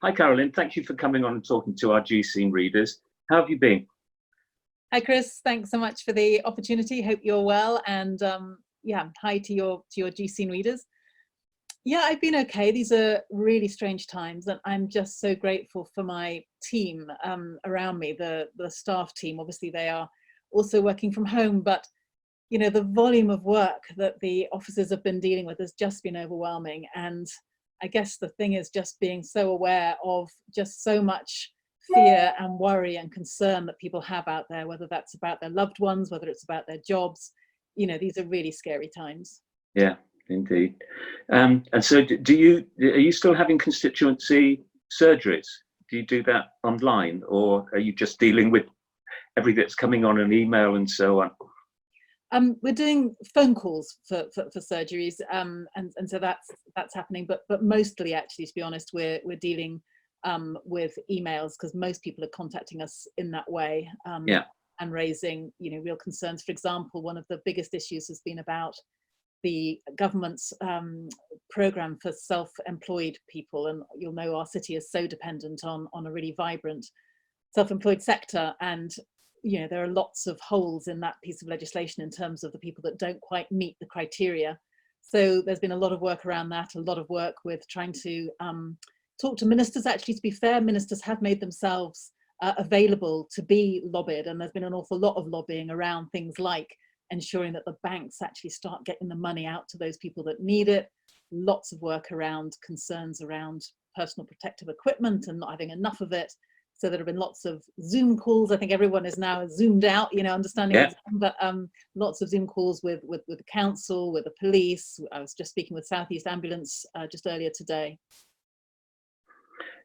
Hi, Carolyn. Thank you for coming on and talking to our GScene readers. How have you been? Hi, Chris. Thanks so much for the opportunity. Hope you're well. And yeah, hi to your GScene readers. Yeah, I've been okay. These are really strange times, and I'm just so grateful for my team around me, the staff team. Obviously, they are also working from home, but the volume of work that the officers have been dealing with has just been overwhelming. And I guess the thing is just being so aware of just so much fear and worry and concern that people have out there, whether that's about their loved ones, whether it's about their jobs. These are really scary times. Yeah, indeed. And so are you still having constituency surgeries? Do you do that online, or are you just dealing with everything that's coming on an email and so on? We're doing phone calls for surgeries, and so that's happening. But mostly, actually, to be honest, we're dealing with emails, because most people are contacting us in that way, and raising real concerns. For example, one of the biggest issues has been about the government's program for self-employed people, and you'll know our city is so dependent on a really vibrant self-employed sector, and there are lots of holes in that piece of legislation in terms of the people that don't quite meet the criteria. So there's been a lot of work around that, a lot of work with trying to talk to ministers. Actually, to be fair, ministers have made themselves available to be lobbied, and there's been an awful lot of lobbying around things like ensuring that the banks actually start getting the money out to those people that need it. Lots of work around concerns around personal protective equipment and not having enough of it. So there have been lots of Zoom calls. I think everyone is now zoomed out, understanding, but lots of Zoom calls with the council, with the police. I was just speaking with Southeast Ambulance just earlier today.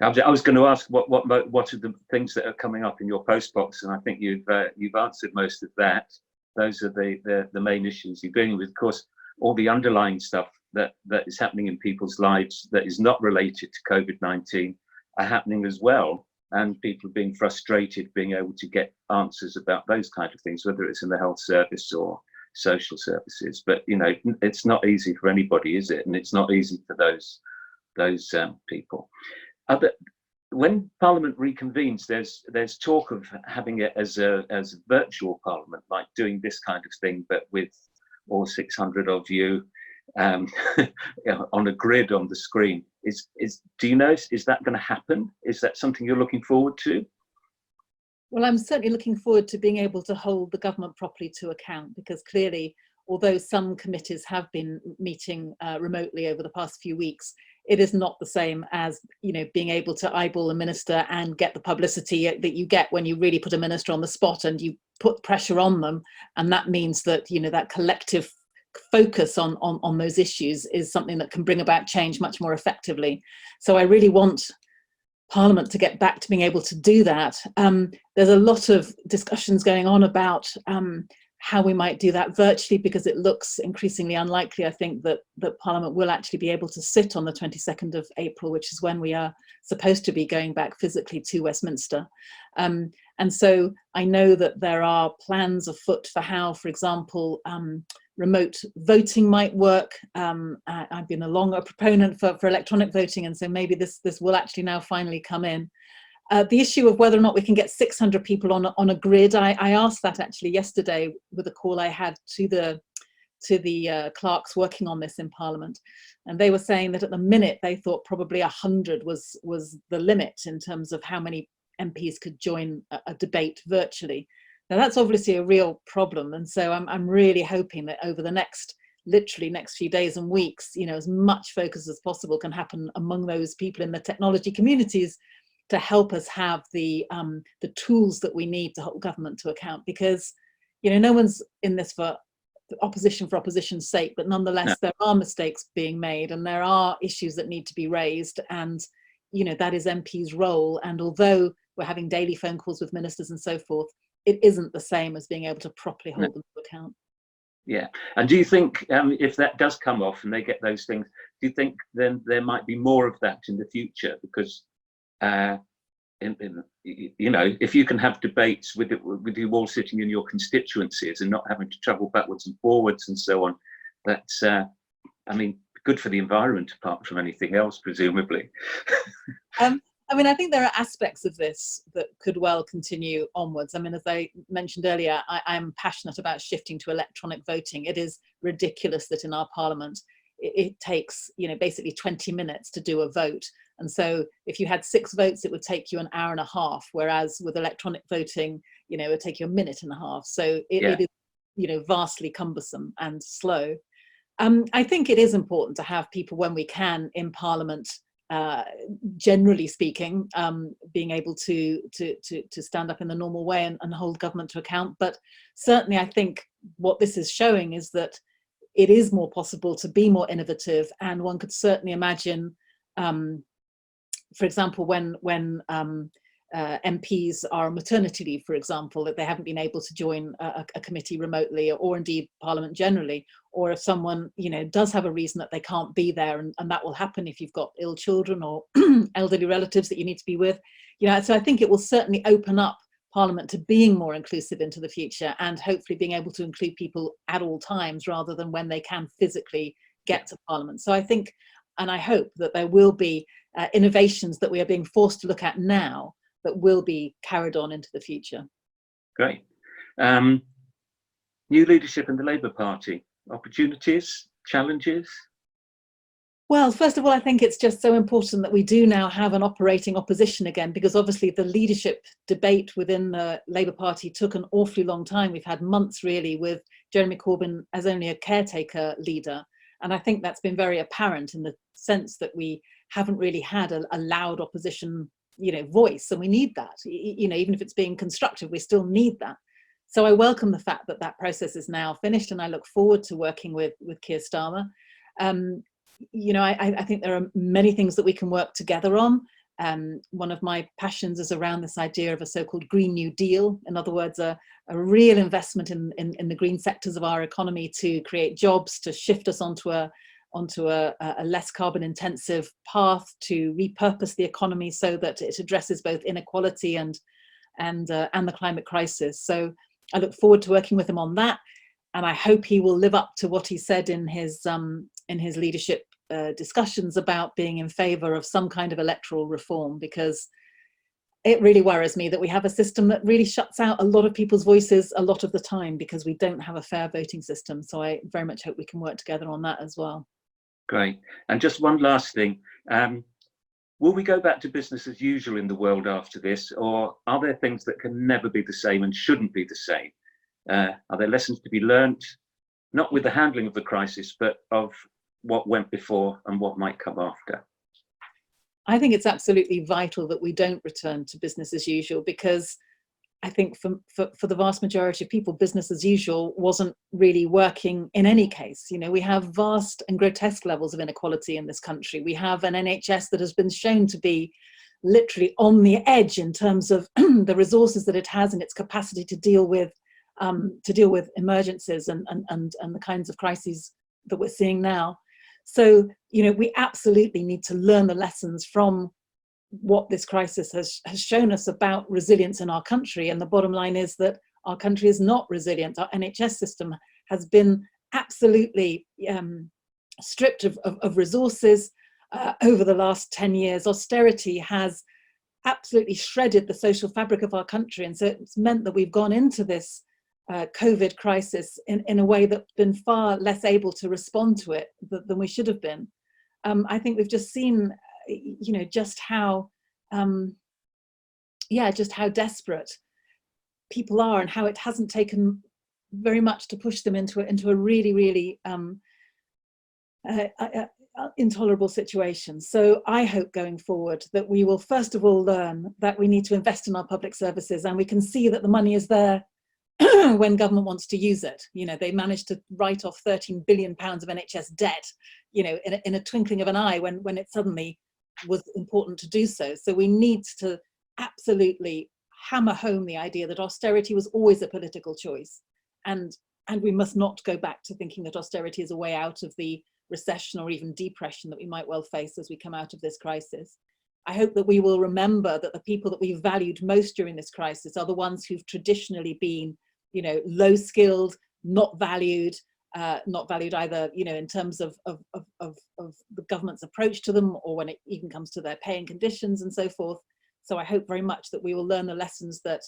I was going to ask what are the things that are coming up in your postbox, and I think you've answered most of that. Those are the main issues you're dealing with. Of course, all the underlying stuff that is happening in people's lives that is not related to COVID-19 are happening as well. And people are being frustrated being able to get answers about those kind of things, whether it's in the health service or social services. But it's not easy for anybody, is it? And it's not easy for those people. When Parliament reconvenes, there's talk of having it as a virtual Parliament, like doing this kind of thing, but with all 600 of you on a grid on the screen. Do you know, is that going to happen? Is that something you're looking forward to? Well, I'm certainly looking forward to being able to hold the government properly to account, because clearly, although some committees have been meeting remotely over the past few weeks, it is not the same as being able to eyeball a minister and get the publicity that you get when you really put a minister on the spot and you put pressure on them. And that means that that collective focus on those issues is something that can bring about change much more effectively. So I really want Parliament to get back to being able to do that. There's a lot of discussions going on about how we might do that virtually, because it looks increasingly unlikely, I think, that Parliament will actually be able to sit on the 22nd of April, which is when we are supposed to be going back physically to Westminster. And so I know that there are plans afoot for how, for example, remote voting might work. I've been a longer proponent for electronic voting, and so maybe this will actually now finally come in. The issue of whether or not we can get 600 people on a grid, I asked that actually yesterday with a call I had to the clerks working on this in Parliament, and they were saying that at the minute they thought probably 100 was the limit in terms of how many MPs could join a debate virtually. Now that's obviously a real problem, and so I'm really hoping that over the next few days and weeks, as much focus as possible can happen among those people in the technology communities to help us have the tools that we need to hold government to account, because no one's in this for opposition's sake, but nonetheless there are mistakes being made and there are issues that need to be raised, and that is MP's role. And although we're having daily phone calls with ministers and so forth, it isn't the same as being able to properly hold them to account. Yeah. And do you think if that does come off and they get those things, do you think then there might be more of that in the future? Because if you can have debates with you all sitting in your constituencies and not having to travel backwards and forwards and so on, that's good for the environment apart from anything else, presumably. I mean, I think there are aspects of this that could well continue onwards. I mean, as I mentioned earlier, I'm passionate about shifting to electronic voting. It is ridiculous that in our parliament, it takes, basically 20 minutes to do a vote. And so if you had 6 votes, it would take you an hour and a half, whereas with electronic voting, it would take you a minute and a half. So it is, vastly cumbersome and slow. I think it is important to have people when we can in Parliament, generally speaking, being able to stand up in the normal way and hold government to account. But certainly I think what this is showing is that it is more possible to be more innovative, and one could certainly imagine, for example, when MPs are on maternity leave, for example, that they haven't been able to join a committee remotely, or indeed Parliament generally, or if someone does have a reason that they can't be there, and that will happen if you've got ill children or elderly relatives that you need to be with. So I think it will certainly open up Parliament to being more inclusive into the future, and hopefully being able to include people at all times rather than when they can physically get to Parliament. So I think, and I hope, that there will be innovations that we are being forced to look at now that will be carried on into the future. Great. New leadership in the Labour Party, opportunities, challenges? Well, first of all, I think it's just so important that we do now have an operating opposition again, because obviously the leadership debate within the Labour Party took an awfully long time. We've had months really with Jeremy Corbyn as only a caretaker leader. And I think that's been very apparent in the sense that we haven't really had a loud opposition voice, and we need that. Even if it's being constructive, we still need that. So I welcome the fact that that process is now finished, and I look forward to working with Keir Starmer. I think there are many things that we can work together on. One of my passions is around this idea of a so-called Green New Deal. In other words, a real investment in the green sectors of our economy to create jobs, to shift us onto a less carbon intensive path, to repurpose the economy so that it addresses both inequality and the climate crisis. So I look forward to working with him on that, and I hope he will live up to what he said in his leadership discussions about being in favour of some kind of electoral reform, because it really worries me that we have a system that really shuts out a lot of people's voices a lot of the time because we don't have a fair voting system. So I very much hope we can work together on that as well. Great. And just one last thing. Will we go back to business as usual in the world after this, or are there things that can never be the same and shouldn't be the same? Are there lessons to be learnt, not with the handling of the crisis, but of what went before and what might come after? I think it's absolutely vital that we don't return to business as usual, because I think for the vast majority of people, business as usual wasn't really working in any case. We have vast and grotesque levels of inequality in this country. We have an NHS that has been shown to be literally on the edge in terms of the resources that it has and its capacity to deal with emergencies and the kinds of crises that we're seeing now. So, we absolutely need to learn the lessons from what this crisis has shown us about resilience in our country. And the bottom line is that our country is not resilient. Our NHS system has been absolutely stripped of resources over the last 10 years. Austerity has absolutely shredded the social fabric of our country. And so it's meant that we've gone into this COVID crisis in a way that's been far less able to respond to it than we should have been. I think we've just seen, just how desperate people are, and how it hasn't taken very much to push them into a really, really intolerable situation. So I hope going forward that we will first of all learn that we need to invest in our public services, and we can see that the money is there when government wants to use it. They managed to write off £13 billion of NHS debt, in a twinkling of an eye when it suddenly was important to do so. So we need to absolutely hammer home the idea that austerity was always a political choice. And we must not go back to thinking that austerity is a way out of the recession or even depression that we might well face as we come out of this crisis. I hope that we will remember that the people that we've valued most during this crisis are the ones who've traditionally been, low skilled, not valued, not valued either, you know, in terms of the government's approach to them, or when it even comes to their pay and conditions and so forth. So I hope very much that we will learn the lessons that,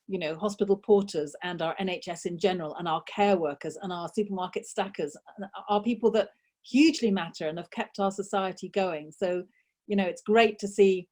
you know, hospital porters and our NHS in general, and our care workers and our supermarket stackers are people that hugely matter and have kept our society going. So, you know, it's great to see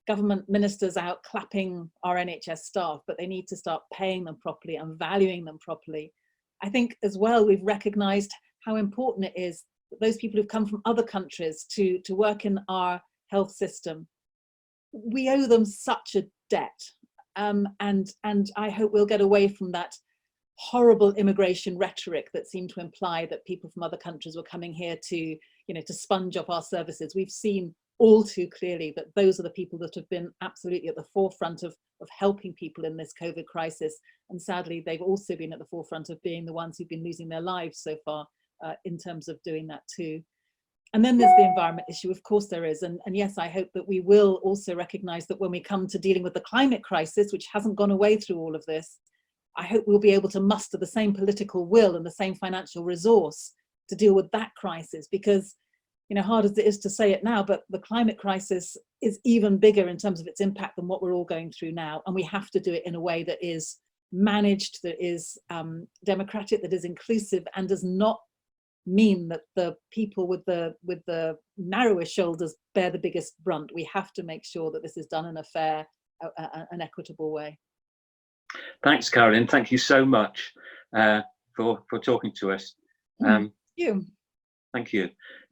government ministers out clapping our NHS staff, but they need to start paying them properly and valuing them properly. I think as well, we've recognised how important it is that those people who've come from other countries to work in our health system, we owe them such a debt. And I hope we'll get away from that horrible immigration rhetoric that seemed to imply that people from other countries were coming here to, you know, to sponge off our services. We've seen all too clearly that those are the people that have been absolutely at the forefront of helping people in this COVID crisis. And sadly, they've also been at the forefront of being the ones who've been losing their lives so far in terms of doing that too. And then there's the environment issue, of course there is. And yes, I hope that we will also recognise that when we come to dealing with the climate crisis, which hasn't gone away through all of this, I hope we'll be able to muster the same political will and the same financial resource to deal with that crisis. Because, you know, hard as it is to say it now, but the climate crisis is even bigger in terms of its impact than what we're all going through now. And we have to do it in a way that is managed, that is democratic, that is inclusive, and does not mean that the people with the narrowest shoulders bear the biggest brunt. We have to make sure that this is done in a fair and equitable way. Thanks, Carolyn. Thank you so much for talking to us. Thank you. Thank you.